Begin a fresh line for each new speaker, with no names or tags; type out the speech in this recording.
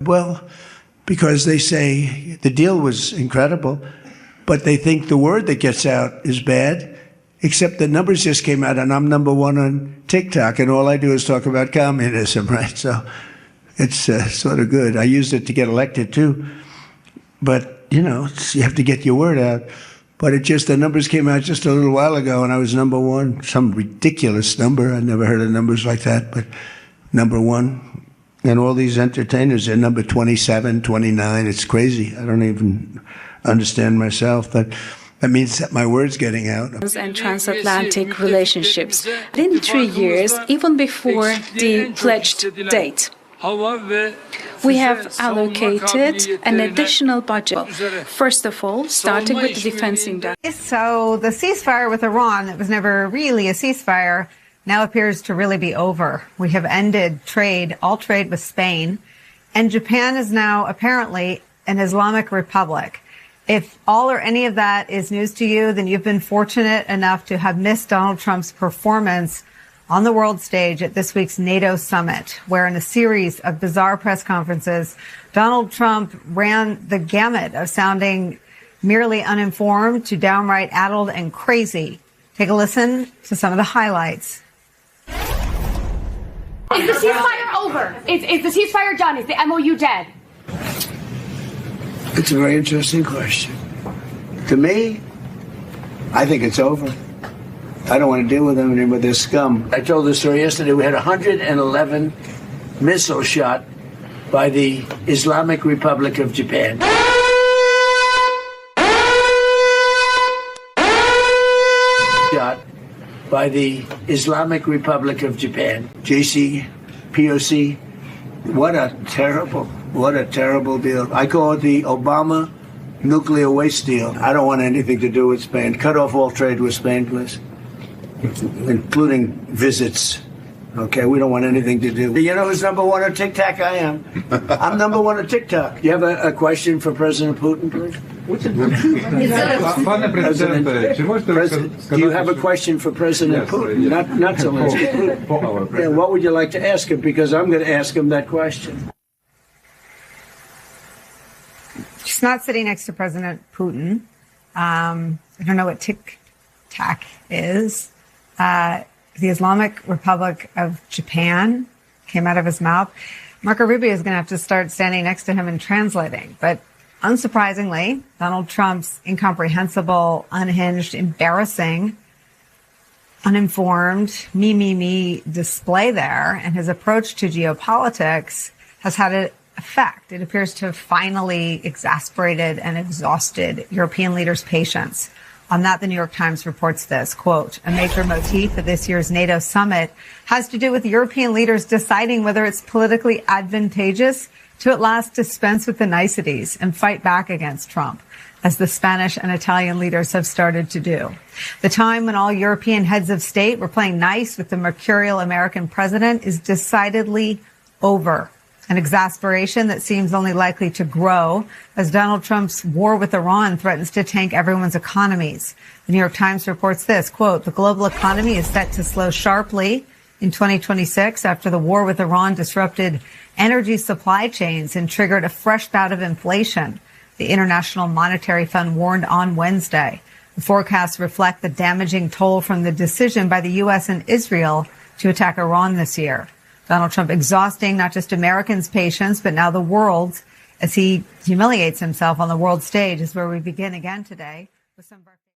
Well, because they say the deal was incredible, but they think the word that gets out is bad, except the numbers just came out, and I'm number one on TikTok, and all I do is talk about communism, right? So it's sort of good. I used it to get elected, too. But, you have to get your word out. But the numbers came out just a little while ago, and I was number one, some ridiculous number. I never heard of numbers like that, but number one. And all these entertainers are number 27, 29. It's crazy. I don't even understand myself, but that means that my word's getting out.
And transatlantic relationships. Within 3 years, even before the pledged date, we have allocated an additional budget. First of all, starting with the defense industry.
So the ceasefire with Iran, that was never really a ceasefire, now appears to really be over. We have ended all trade with Spain, and Japan is now apparently an Islamic republic. If all or any of that is news to you, then you've been fortunate enough to have missed Donald Trump's performance on the world stage at this week's NATO summit, where in a series of bizarre press conferences, Donald Trump ran the gamut of sounding merely uninformed to downright addled and crazy. Take a listen to some of the highlights.
Is the ceasefire over? Is the ceasefire done? Is the MOU dead?
It's a very interesting question. To me, I think it's over. I don't want to deal with them anymore. They're scum. I told this story yesterday. We had 111 missiles shot by the Islamic Republic of Japan. Shot by the Islamic Republic of Japan. JCPOC. What a terrible deal. I call it the Obama nuclear waste deal. I don't want anything to do with Spain. Cut off all trade with Spain, please, including visits. Okay, we don't want anything to do. You know who's number one on TikTok? I am. I'm number one on TikTok. You have a question for President Putin, please? Do you have a question for President Putin? Not Zelensky. Yeah, what would you like to ask him? Because I'm going to ask him that question.
She's not sitting next to President Putin. I don't know what TikTok is. The Islamic Republic of Japan came out of his mouth. Marco Rubio is going to have to start standing next to him and translating. But unsurprisingly, Donald Trump's incomprehensible, unhinged, embarrassing, uninformed, me display there and his approach to geopolitics has had an effect. It appears to have finally exasperated and exhausted European leaders' patience. On that, the New York Times reports this, quote, a major motif of this year's NATO summit has to do with European leaders deciding whether it's politically advantageous to at last dispense with the niceties and fight back against Trump, as the Spanish and Italian leaders have started to do. The time when all European heads of state were playing nice with the mercurial American president is decidedly over. An exasperation that seems only likely to grow as Donald Trump's war with Iran threatens to tank everyone's economies. The New York Times reports this, quote, the global economy is set to slow sharply in 2026 after the war with Iran disrupted energy supply chains and triggered a fresh bout of inflation. The International Monetary Fund warned on Wednesday. The forecasts reflect the damaging toll from the decision by the U.S. and Israel to attack Iran this year. Donald Trump exhausting not just Americans' patience, but now the world's as he humiliates himself on the world stage is where we begin again today with some of our